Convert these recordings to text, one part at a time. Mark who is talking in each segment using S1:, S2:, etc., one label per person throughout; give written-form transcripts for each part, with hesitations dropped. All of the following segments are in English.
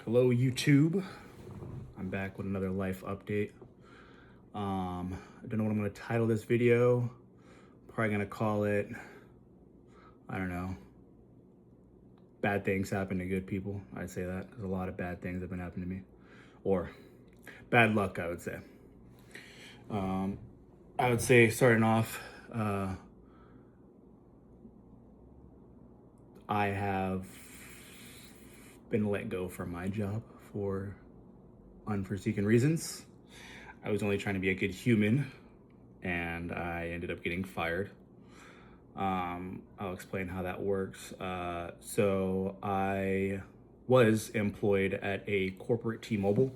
S1: Hello YouTube. I'm back with another life update. I don't know what I'm gonna title this video. Probably gonna call it, I don't know, bad things happen to good people. I'd say that because a lot of bad things have been happening to me. Or bad luck, I would say. I would say starting off, I have been let go from my job for unforeseen reasons. I was only trying to be a good human, and I ended up getting fired. I'll explain how that works. So I was employed at a corporate T-Mobile,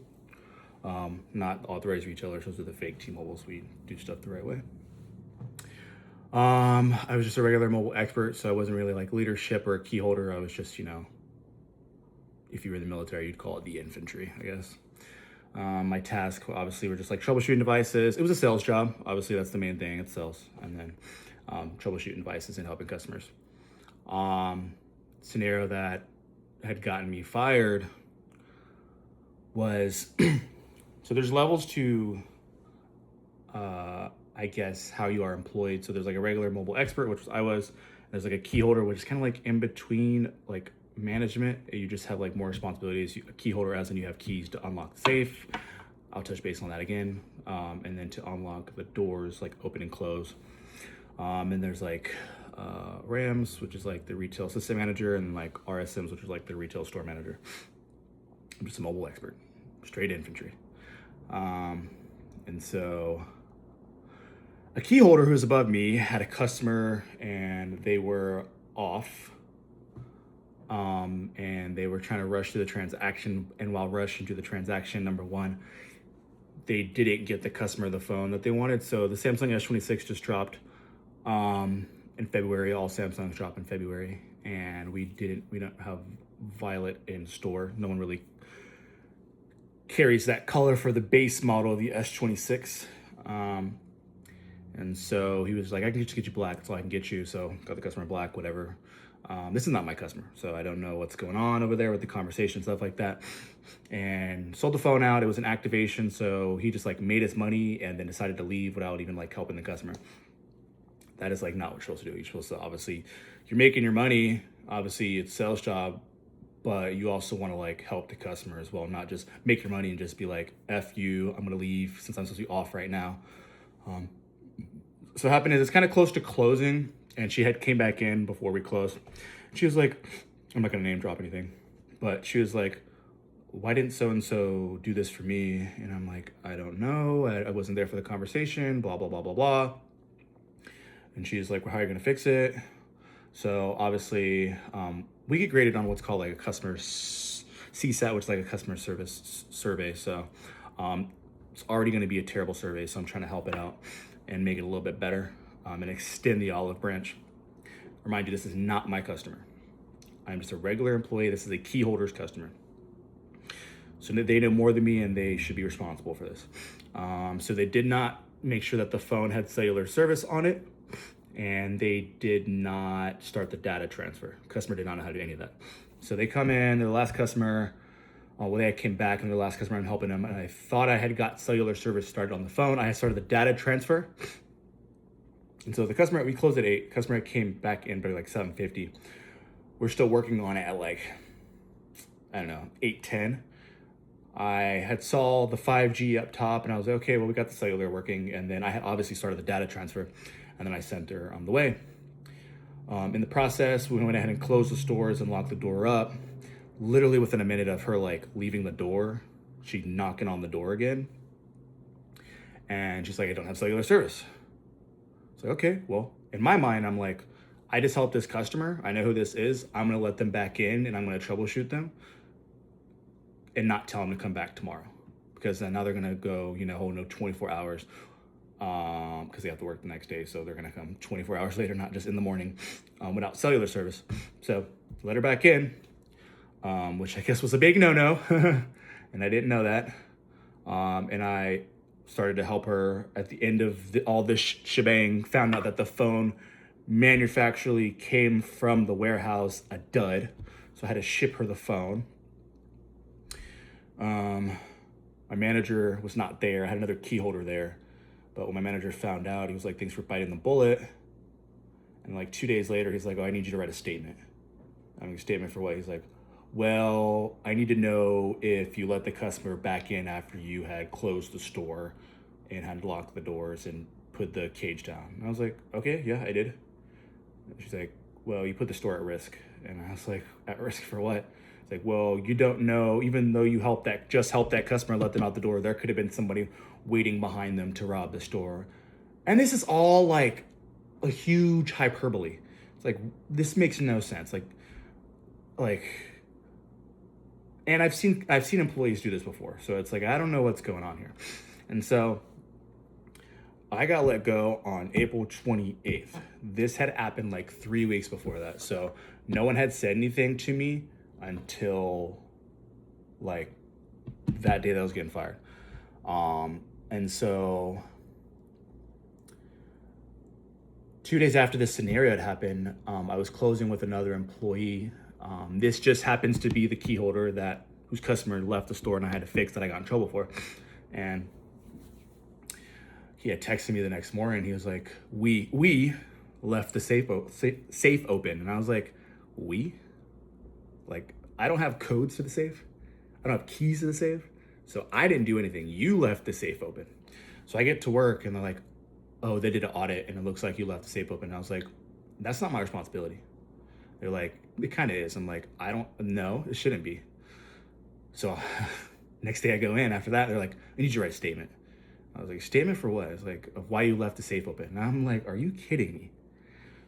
S1: not authorized retailers. Those are the fake T-Mobiles. We do stuff the right way. I was just a regular mobile expert, so I wasn't really like leadership or a key holder. I was just, if you were in the military, you'd call it the infantry, I guess. My tasks obviously were just like troubleshooting devices. It was a sales job. Obviously, that's the main thing. It's sales, and then troubleshooting devices and helping customers. Scenario that had gotten me fired was so there's levels to I guess how you are employed. So there's like a regular mobile expert, which I was. There's like a key holder, which is kind of like in between like management. You just have like more responsibilities. A key holder, as in you have keys to unlock the safe. I'll touch base on that again. And then to unlock the doors, like open and close. And there's like RAMs, which is like the retail system manager, and like RSMs, which is like the retail store manager. I'm just a mobile expert, straight infantry. And so a key holder who was above me had a customer and they were off. And they were trying to rush through the transaction. And while rushing through the transaction, number one, they didn't get the customer the phone that they wanted. So the Samsung S26 just dropped in February. All Samsungs drop in February, and we don't have violet in store. No one really carries that color for the base model of the S26. And so he was like, I can just get you black. That's all I can get you. So got the customer black, whatever. This is not my customer, so I don't know what's going on over there with the conversation, stuff like that. And sold the phone out. It was an activation, so he just like made his money and then decided to leave without even like helping the customer. That is like not what you're supposed to do. You're supposed to, obviously, you're making your money. Obviously, it's a sales job, but you also want to like help the customer as well, not just make your money and just be like, F you, I'm gonna leave since I'm supposed to be off right now. So what happened is it's kind of close to closing, and she had came back in before we closed. She was like, I'm not gonna name drop anything, but she was like, why didn't so-and-so do this for me? And I'm like, I don't know. I wasn't there for the conversation, blah, blah, blah, blah, blah. And she's like, well, how are you gonna fix it? So obviously, we get graded on what's called like a customer CSAT, which is like a customer service survey. So it's already gonna be a terrible survey. So I'm trying to help it out and make it a little bit better, and extend the olive branch. Remind you, this is not my customer. I'm just a regular employee. This is a key holder's customer. So they know more than me, and they should be responsible for this. So they did not make sure that the phone had cellular service on it, and they did not start the data transfer. Customer did not know how to do any of that. So they come in, the last customer, they came back, and the last customer, I'm helping them, and I thought I had got cellular service started on the phone. I had started the data transfer. And so the customer, we closed at 8. Customer came back in by like 7:50. We're still working on it at like, I don't know, 8:10. I had saw the 5G up top, and I was like, okay, well, we got the cellular working. And then I had obviously started the data transfer, and then I sent her on the way. In the process, we went ahead and closed the stores and locked the door up. Literally within a minute of her like leaving the door, she's knocking on the door again. And she's like, I don't have cellular service. It's like, okay, well, in my mind, I'm like, I just helped this customer. I know who this is. I'm gonna let them back in, and I'm gonna troubleshoot them and not tell them to come back tomorrow, because then now they're gonna go, 24 hours, because they have to work the next day. So they're gonna come 24 hours later, not just in the morning, without cellular service. So let her back in, which I guess was a big no-no, and I didn't know that. And I started to help her at the end of all this shebang, found out that the phone manufacturally came from the warehouse, a dud. So I had to ship her the phone. My manager was not there. I had another key holder there. But when my manager found out, he was like, thanks for biting the bullet. And like 2 days later, he's like, oh, I need you to write a statement. I'm like, a statement for what? He's like, well, I need to know if you let the customer back in after you had closed the store and had locked the doors and put the cage down. And I was like, okay, yeah, I did. She's like, well, you put the store at risk. And I was like, at risk for what? It's like, well, you don't know, even though you helped that customer, let them out the door, there could have been somebody waiting behind them to rob the store. And this is all like a huge hyperbole. It's like, this makes no sense. Like, and I've seen employees do this before. So it's like, I don't know what's going on here. And so I got let go on April 28th. This had happened like 3 weeks before that. So no one had said anything to me until like that day that I was getting fired. And so 2 days after this scenario had happened, I was closing with another employee. This just happens to be the key holder whose customer left the store and I had to fix, that I got in trouble for. And he had texted me the next morning. He was like, we left the safe open. And I was like, we? Like, I don't have codes to the safe. I don't have keys to the safe. So I didn't do anything. You left the safe open. So I get to work and they're like, oh, they did an audit and it looks like you left the safe open. And I was like, that's not my responsibility. They're like, it kind of is. I'm like, I don't know, it shouldn't be. So next day I go in after that, they're like, I need you to write a statement. I was like, statement for what? It's like, of why you left the safe open. And I'm like, are you kidding me?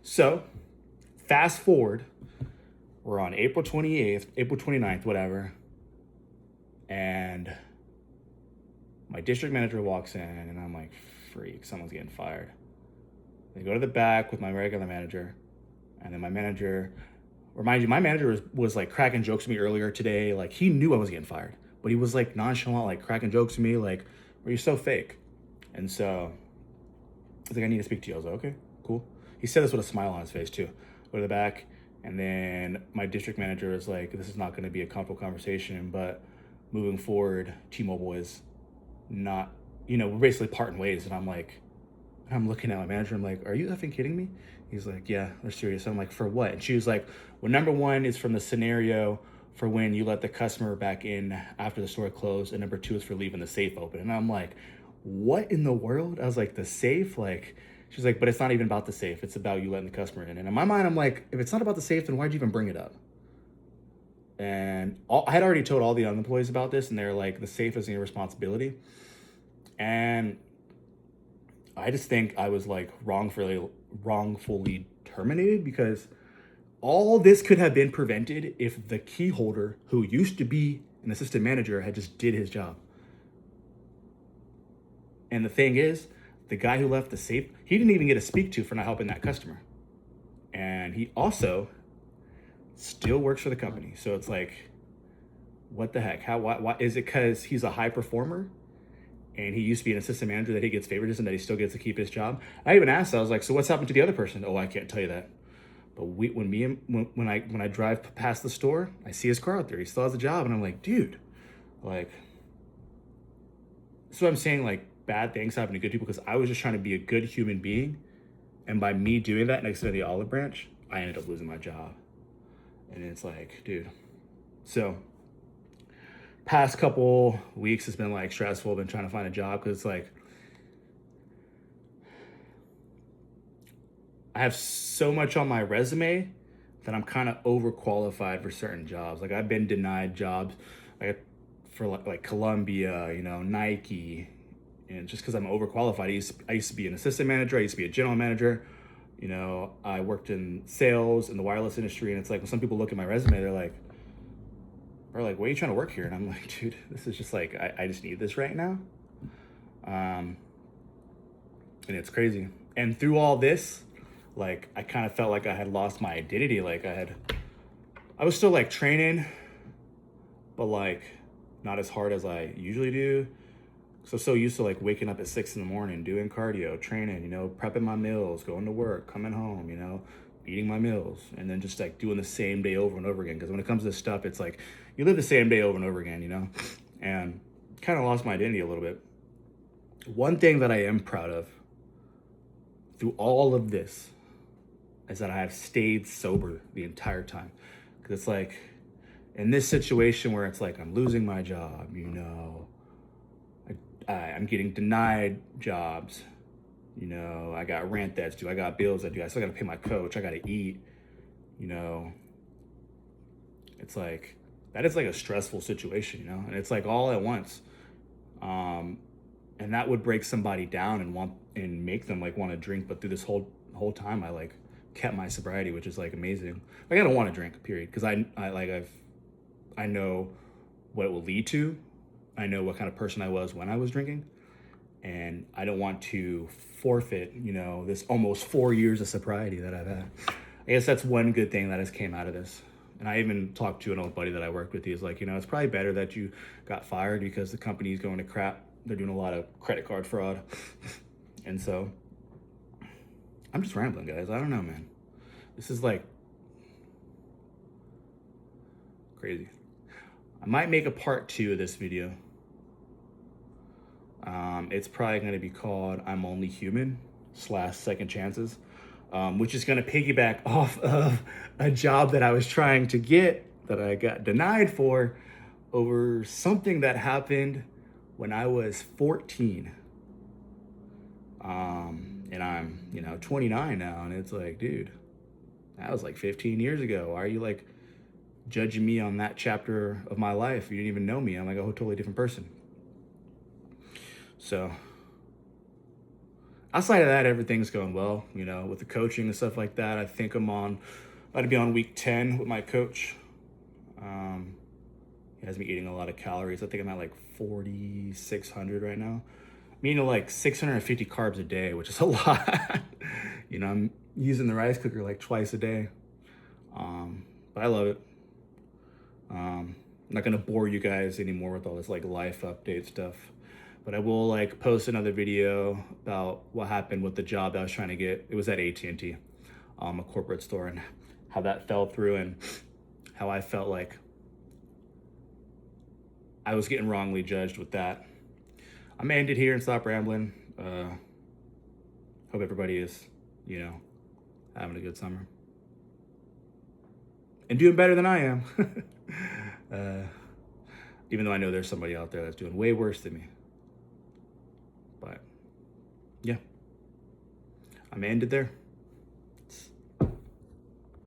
S1: So fast forward, we're on April 28th, April 29th, whatever. And my district manager walks in and I'm like, freak, someone's getting fired. They go to the back with my regular manager. And then my manager, remind you, my manager was like cracking jokes with me earlier today. Like, he knew I was getting fired, but he was like nonchalant, like cracking jokes with me, like, well, you're so fake. And so I was like, I need to speak to you. I was like, okay, cool. He said this with a smile on his face too. Go to the back. And then my district manager is like, this is not going to be a comfortable conversation, but moving forward, T-Mobile is not, we're basically parting ways. And I'm looking at my manager. I'm like, are you effing kidding me? He's like, yeah, they're serious. I'm like, for what? And she was like, well, number one is from the scenario for when you let the customer back in after the store closed. And number two is for leaving the safe open. And I'm like, what in the world? I was like, the safe? Like, she's like, but it's not even about the safe. It's about you letting the customer in. And in my mind, I'm like, if it's not about the safe, then why'd you even bring it up? And I had already told all the other employees about this. And they're like, the safe isn't your responsibility. And I just think I was like wrongfully terminated, because all this could have been prevented if the key holder, who used to be an assistant manager, had just did his job. And the thing is, the guy who left the safe, he didn't even get to speak to for not helping that customer. And he also still works for the company. So it's like, what the heck? Why is it because he's a high performer and he used to be an assistant manager that he gets favoritism, that he still gets to keep his job? I even asked, I was like, so what's happened to the other person? Oh, I can't tell you that. But when I drive past the store, I see his car out there. He still has a job. And I'm like, dude, like, so I'm saying, like, bad things happen to good people because I was just trying to be a good human being. And by me doing that next to the olive branch, I ended up losing my job. And it's like, dude. So past couple weeks has been like stressful. I've been trying to find a job because it's like, I have so much on my resume that I'm kind of overqualified for certain jobs. Like, I've been denied jobs like for like Columbia, Nike, and just because I'm overqualified. I used to be an assistant manager. I used to be a general manager. I worked in sales in the wireless industry, and it's like when some people look at my resume, they're like, why are you trying to work here? And I'm like, dude, this is just like, I just need this right now. And it's crazy. And through all this, like, I kind of felt like I had lost my identity. Like, I was still like training, but like not as hard as I usually do. So used to like waking up at 6 a.m, doing cardio, training, prepping my meals, going to work, coming home, eating my meals, and then just like doing the same day over and over again. Because when it comes to this stuff, it's like you live the same day over and over again, and kind of lost my identity a little bit. One thing that I am proud of through all of this is that I have stayed sober the entire time. Because it's like, in this situation where it's like I'm losing my job, you know, I'm getting denied jobs, you know, I got rent that's due, I got bills that due, I still gotta pay my coach, I gotta eat, you know. It's like, that is like a stressful situation, you know, and it's like all at once. And that would break somebody down and make them like want to drink. But through this whole time, I like kept my sobriety, which is like amazing. Like I don't want to drink, period, because I know what it will lead to. I know what kind of person I was when I was drinking, and I don't want to forfeit, you know, this almost 4 years of sobriety that I've had. I guess that's one good thing that has came out of this. And I even talked to an old buddy that I worked with. He's like, you know, it's probably better that you got fired because the company's going to crap. They're doing a lot of credit card fraud. And so I'm just rambling, guys. I don't know, man. This is like crazy. I might make a part 2 of this video. It's probably going to be called I'm Only Human / Second Chances, which is going to piggyback off of a job that I was trying to get that I got denied for over something that happened when I was 14. And I'm, you know, 29 now, and it's like, dude, that was like 15 years ago. Why are you like judging me on that chapter of my life? You didn't even know me. I'm like a totally different person. So outside of that, everything's going well, you know, with the coaching and stuff like that. I think about to be on week 10 with my coach. He has me eating a lot of calories. I think I'm at like 4,600 right now. I'm eating like 650 carbs a day, which is a lot. You know, I'm using the rice cooker like twice a day. But I love it. I'm not gonna bore you guys anymore with all this like life update stuff. But I will like post another video about what happened with the job that I was trying to get. It was at AT&T, a corporate store, and how that fell through and how I felt like I was getting wrongly judged with that. I'm gonna end it here and stop rambling. Hope everybody is, you know, having a good summer and doing better than I am. Even though I know there's somebody out there that's doing way worse than me. But yeah, I'm gonna end it there.